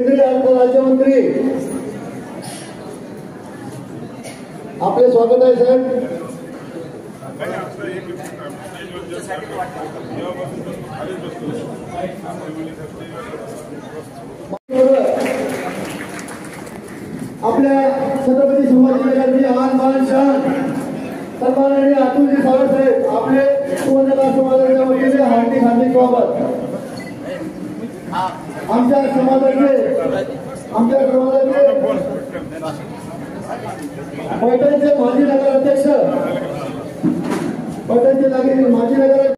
केंद्रीय अर्थ राज्यमंत्री आपले स्वागत आहे साहेब। आपल्या छत्रपती संभाजीनगरची आन बान शान सन्माननीय अतुलजी सावंत साहेब आपले सुवर्णकार समाजाच्या वतीने हार्दिक हार्दिक स्वागत। आमच्या समाजाचे पैठणचे माजी नगराध्यक्ष माजी नगर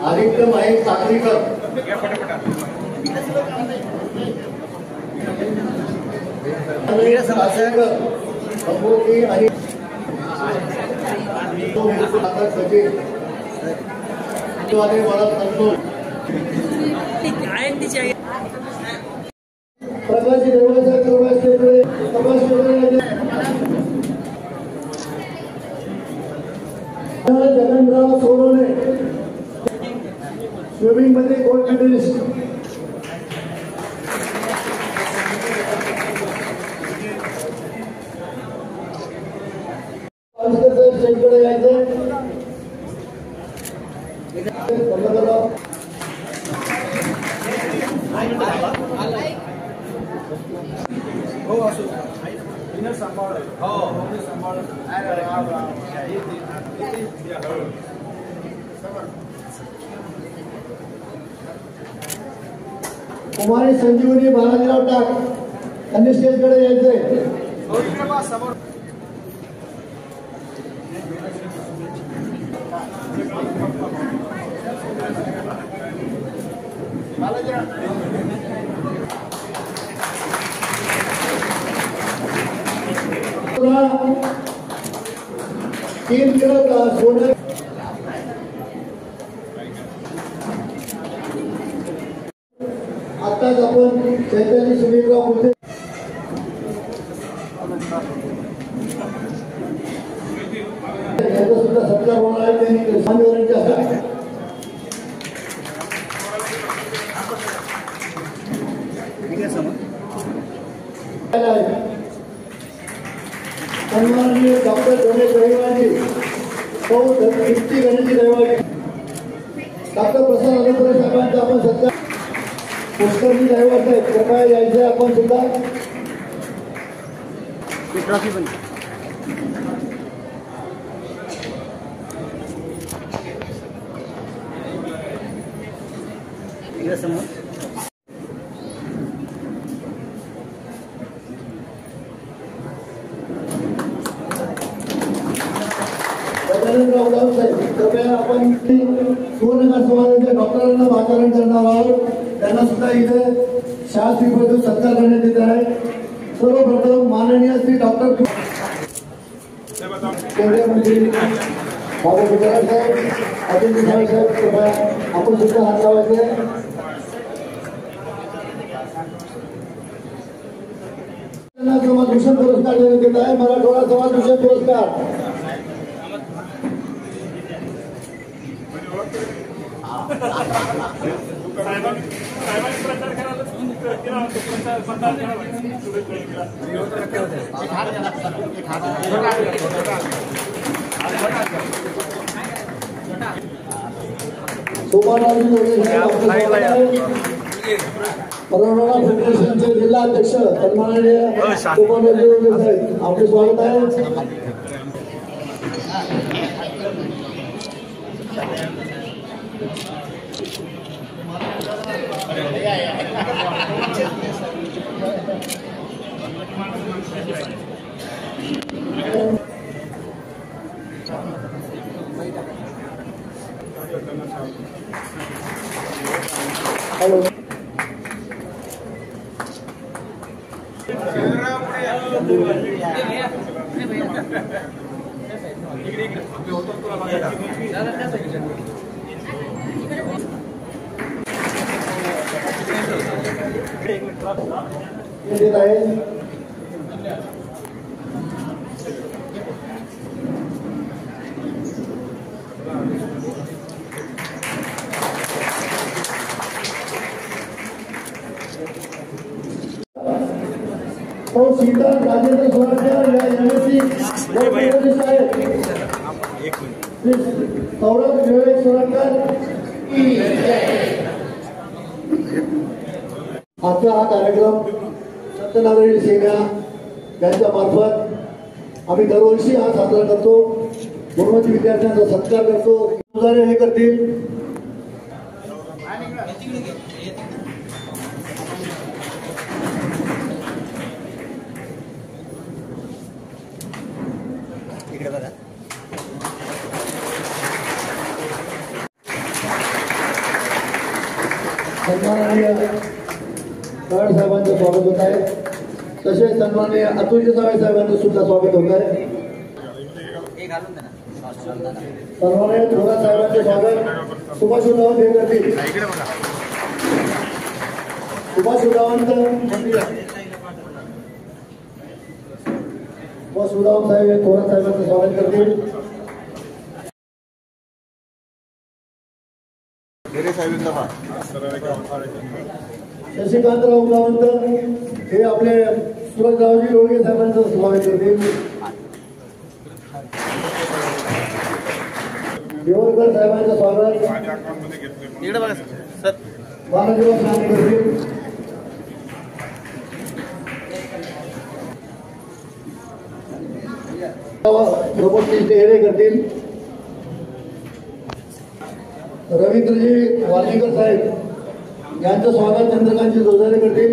कार्यक्रम आहे चाकरीकर प्रकाश जगनराव सोनवणे स्विमिंग मध्ये गोल्ड मेडलिस्ट स्टेजकडे यायचं हो असो सांभाळ हो सांभाळ कुमारी संजीवनी बालाजीराव टाक त्यांनी स्टेजकडे यायचंय। तीन किलो सोने आताच आपण चैतन्य सुनीलराव बोलते याचा सुद्धा सत्कार होणार आहे। त्यांनी मान्यवरांच्या सन्माननीय डॉक्टर गणेश रहिवाजी सौ दीप्ती गणेश रहिवाजी डॉक्टर प्रसाद अनंतरे साहेबांचा आपण सत्कार पुष्करजी रहिवासी आहेत कृपया यायचे आपण सुद्धा ट्रॉफी पण समोर कृपया आपण सुवर्णकार समाजाच्या डॉक्टरांना मार्गदर्शन करणार आहोत। त्यांना सुद्धा इथे शास्त्रीय सत्कार करण्यात येत आहे। सर्वप्रथम माननीय श्री डॉक्टर केंद्रीय मंत्री बाबा गुजरात साहेब, अजित गुजरात साहेब, कृपया आपण सुद्धा हात लावायचे. समाज भूषण पुरस्कार देण्यात येत आहे. मराठवाडा समाज भूषण पुरस्कार मराठवाडा फेडरेशनचे जिल्हा अध्यक्ष सन्माननीय आपले स्वागत आहे. हॅलो देत आहे. तो सीता राजेंद्र सोळंकर या एमएससी आहेत. सौरभ विवेक सोळंकर. आजचा हा कार्यक्रम सत्यनारायण सेना यांच्या मार्फत आम्ही दरवर्षी हा साजरा करतो. गुणवंत विद्यार्थ्यांचा सत्कार करतो. उदाहरण हे करतील. सन्माननीय कराड साहेबांचं स्वागत होत आहे. तसेच सन्माननीय अतुल्य साहेबांचं सुद्धा स्वागत होत आहे. सन्माननीय थोरात साहेबांचे स्वागत सुभाष उदावंत हे करतील. सुभाष उदावंत साहेब हे थोरात साहेबांचं स्वागत करतील. शशिकांतराव उदावंत हे आपले सुरजरावजी लोळगे साहेबांचं स्वागत करतील. देवरकर साहेबांचं स्वागत बालाजीराव साहेब करतील. प्रमोद हेरे करतील. रवींद्रजी वालीकर साहेब यांचं स्वागत चंद्रकांतजी जोजारे करतील.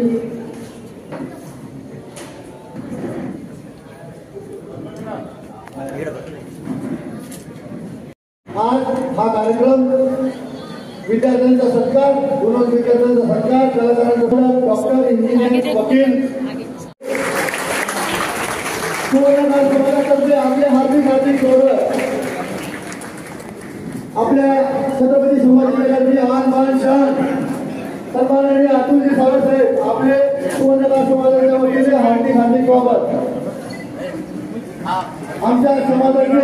आज हा कार्यक्रम विद्यार्थ्यांचा सत्कार, गुणवंत विद्यार्थ्यांचा सत्कार, कलाकारांचा डॉक्टर, इंजिनियर, वकील आपले हार्दिक गौरव. आपल्या छत्रपती संभाजीनगरची आन बान शान सन्माननीय अतुलजी सावरसाहेब आपले सुवर्णकार समाजाच्या वतीने हार्दिक स्वागत. आमच्या समाजाचे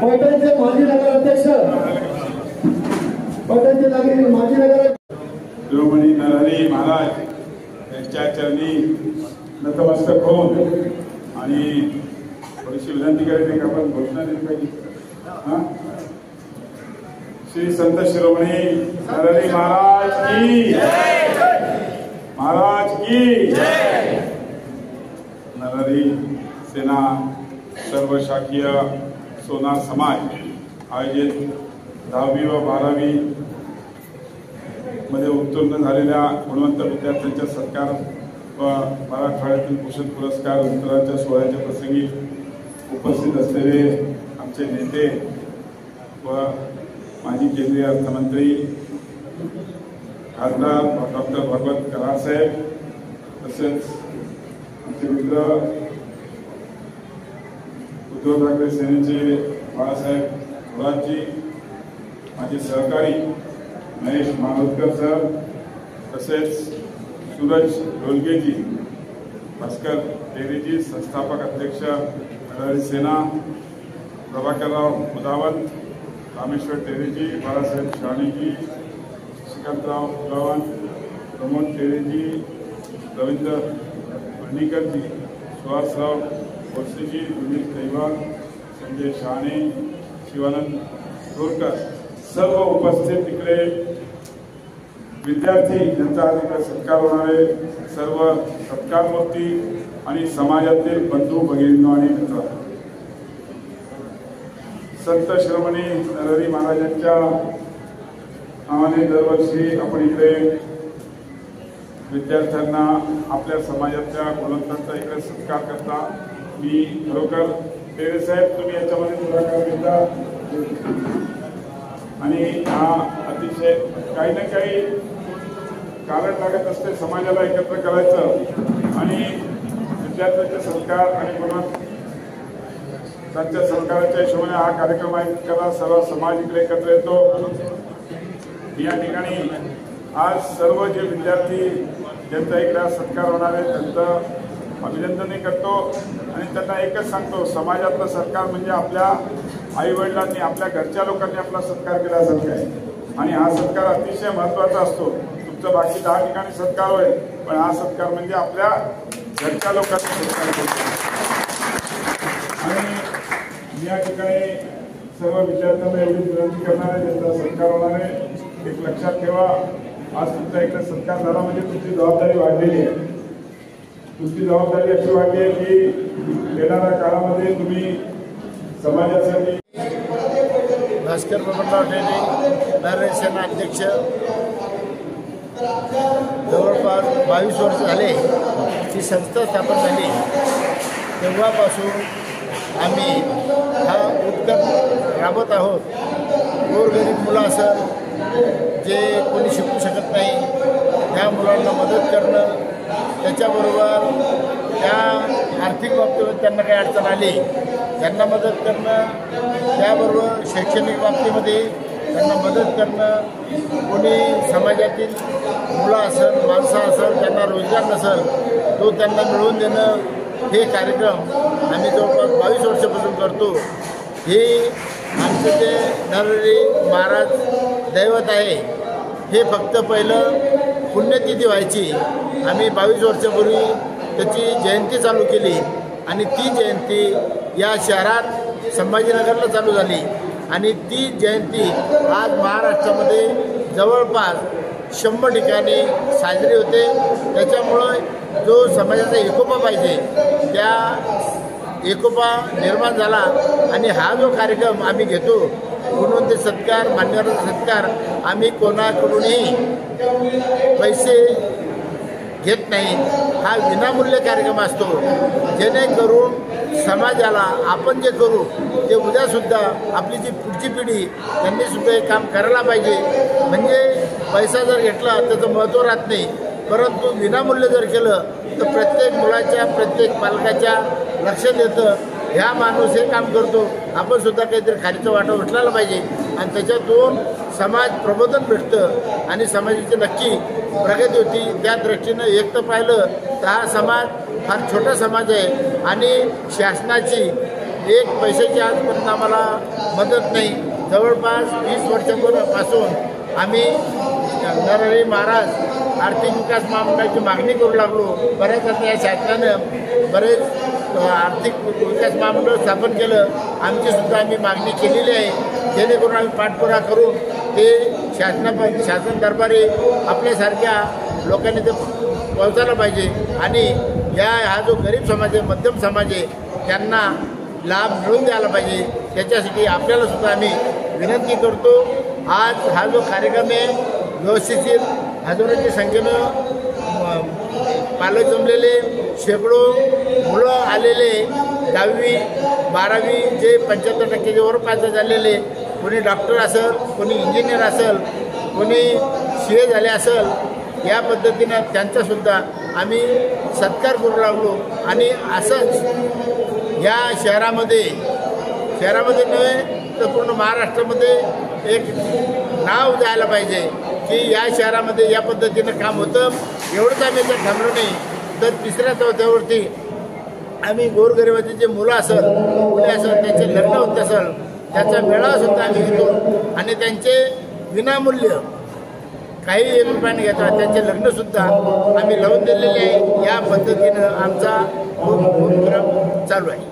पैठणचे माजी नगराध्यक्ष माजी नगर शिरोमणी नरहरी महाराज यांच्या चरणी नतमस्तक होऊन आणि थोडीशी विनंती करायची की आपण घोषणा दिली पाहिजे. श्री संत शिरोमणी नरहरी महाराज की नरहरी सेना सर्व शाखीय सोनार समाज आयोजित 10वी व 12वी मध्ये उत्तीर्ण झालेल्या गुणवंत विद्यार्थ्यांच्या सत्कार व मराठवाड्यातील भूषण पुरस्कार वितरणाच्या सोहळ्याच्या प्रसंगी उपस्थित असलेले आमचे नेते व माजी केंद्रीय अर्थमंत्री खासदार डॉक्टर भगवत कराड साहेब, तसेच आमचे मित्र उद्धव ठाकरे सेनेचे बाळासाहेब थोरातजी, माझे सहकारी महेश मानोतकर सर, तसेच सूरज ढोलकेजी, भास्कर टेरेजी, संस्थापक अध्यक्ष नरहरी सेना, प्रभाकरराव मुदावत, रामेश्वर टेरेजी, बाळासाहेब शाणेजी, श्रीकांतराव गुलावन, प्रमोद टेरेजी, रवींद्र भंडीकरजी, सुहासराव बोरसेजी, विनीत कैवाल, संजय शाणे, शिवानंद तोरकर, सर्व उपस्थित तिकडे विद्यार्थी, ज्यांचा आज इकडे सत्कार होणारे सर्व सत्कारमूर्ती आणि समाजातील बंधू भगिनींनो आणि मित्र, संत शिरोमणी नरहरी महाराजांच्या नावाने दरवर्षी आपण इकडे विद्यार्थ्यांना, आपल्या समाजातल्या गुणवंतांचा इकडे सत्कार करता. मी खरोखर टेरे साहेब, तुम्ही याच्यामध्ये पुढाकार घेता आणि हा अतिशय काही ना काही कारण लागत असते समाजाला एकत्र करायचं आणि विद्यार्थ्यांचे सत्कार आणि गुणवंतांच्या सत्काराच्या हिशोबाने हा कार्यक्रम आयोजित करा. सर्व समाज इकडे एकत्र येतो. या ठिकाणी आज सर्व जे विद्यार्थी ज्यांचा इकडे सत्कार होणार आहे त्यांचं अभिनंदनही करतो आणि त्यांना एकच सांगतो, समाजातलं सत्कार म्हणजे आपल्या आईवडिलांनी, आपल्या घरच्या लोकांनी आपला सत्कार केल्यासारखं आहे आणि हा सत्कार अतिशय महत्त्वाचा असतो. तुमचं बाकी 10 ठिकाणी सत्कार होईल, पण हा सत्कार म्हणजे आपल्या घरच्या लोकांनी सत्कार करतो. आणि या ठिकाणी सर्व विद्यार्थ्यांना एवढी विनंती करणार आहे, ज्यांचा सत्कार होणार आहे, एक लक्षात ठेवा, आज तुमचा इकडे सत्कार झाला म्हणजे तुमची जबाबदारी वाढलेली आहे. तुमची जबाबदारी अशी वाढली आहे की येणाऱ्या काळामध्ये तुम्ही समाजासाठी. भास्कर बबनराव टेरे, नरहरी सेना अध्यक्ष. जवळपास 22 वर्ष झाले ही संस्था स्थापन झाली. तेव्हापासून आम्ही हा उपक्रम राबवत आहोत. गोरगरीब मुलं असेल, जे कोणी शिकू शकत नाही, त्या मुलांना मदत करणं, त्याच्याबरोबर त्या आर्थिक बाबतीमध्ये त्यांना काही अडचण आली त्यांना मदत करणं, त्याबरोबर शैक्षणिक बाबतीमध्ये त्यांना मदत करणं, कोणी समाजातील मुलं असेल, माणसं असेल, त्यांना रोजगार नसेल तो त्यांना मिळवून देणं, हे कार्यक्रम आम्ही जवळपास 22 वर्षापासून करतो. हे आमचे ते नरहरी महाराज दैवत आहे. हे फक्त पहिलं पुण्यतिथी व्हायची, आम्ही 22 वर्षापूर्वी त्याची जयंती चालू केली आणि ती जयंती या शहरात संभाजीनगरला चालू झाली आणि ती जयंती आज महाराष्ट्रामध्ये जवळपास 100 ठिकाणी साजरी होते. त्याच्यामुळं जो समाजाचा एकोपा पाहिजे त्या एकोपा निर्माण झाला आणि हा जो कार्यक्रम आम्ही घेतो, गुणवंत सत्कार, मान्यवरांचा सत्कार, आम्ही कोणाकडूनही पैसे घेत नाही. हा विनामूल्य कार्यक्रम असतो, जेणेकरून समाजाला आपण जे करू ते उद्यासुद्धा आपली जी पुढची पिढी त्यांनीसुद्धा हे काम करायला पाहिजे. म्हणजे पैसा जर घेतला त्याचं महत्त्व राहत नाही, परंतु विनामूल्य जर केलं तर प्रत्येक मुलाच्या, प्रत्येक पालकाच्या लक्षात येतं, ह्या माणूस हे काम करतो, आपण सुद्धा काहीतरी खालीचं वाटा उचलायला पाहिजे आणि त्याच्यातून समाज प्रबोधन भेटतं आणि समाजाची नक्की प्रगती होती. त्या दृष्टीनं एक तर पाहिलं तर हा समाज फार छोटा समाज आहे आणि शासनाची एक पैशाची आजपर्यंत आम्हाला मदत नाही. जवळपास 20 वर्षापासून आम्ही नरहरी महाराज आर्थिक विकास महामंडळाची मागणी करू लागलो. बऱ्याच आता या शासनानं बरेच आर्थिक विकास महामंडळ स्थापन केलं. आमचीसुद्धा आम्ही मागणी केलेली आहे, जेणेकरून आम्ही पाठपुरावा करून ते शासन दरबारी आपल्यासारख्या लोकांनी ते पोहोचायला पाहिजे आणि हा जो गरीब समाज आहे, मध्यम समाज आहे, त्यांना लाभ मिळवून द्यायला पाहिजे. त्याच्यासाठी आपल्यालासुद्धा आम्ही विनंती करतो. आज हा जो कार्यक्रम आहे व्यवस्थित हजारोंच्या संख्येनं पालक जमलेले, शेकडो मुलं आलेले, 10वी 12वी जे 75% वर पास झालेले, कोणी डॉक्टर असेल, कोणी इंजिनियर असेल, कोणी CA झाले असेल, या पद्धतीनं त्यांचासुद्धा आम्ही सत्कार करू लागलो. आणि असंच या शहरामध्ये नव्हे तर पूर्ण महाराष्ट्रामध्ये एक नाव जायला पाहिजे की या शहरामध्ये या पद्धतीनं काम होतं. एवढंच आम्ही जर थांबलो नाही तर तिसऱ्या चौथ्यावरती आम्ही गोरगरिबाचे जे मुलं असेल मुले असेल त्यांचे लग्न होत असेल त्याचा मेळावासुद्धा आम्ही घेतो आणि त्यांचे विनामूल्य काही 1 रुपयाने घेतात त्यांचे लग्नसुद्धा आम्ही लावून दिलेले आहे. या पद्धतीनं आमचा उपक्रम चालू आहे.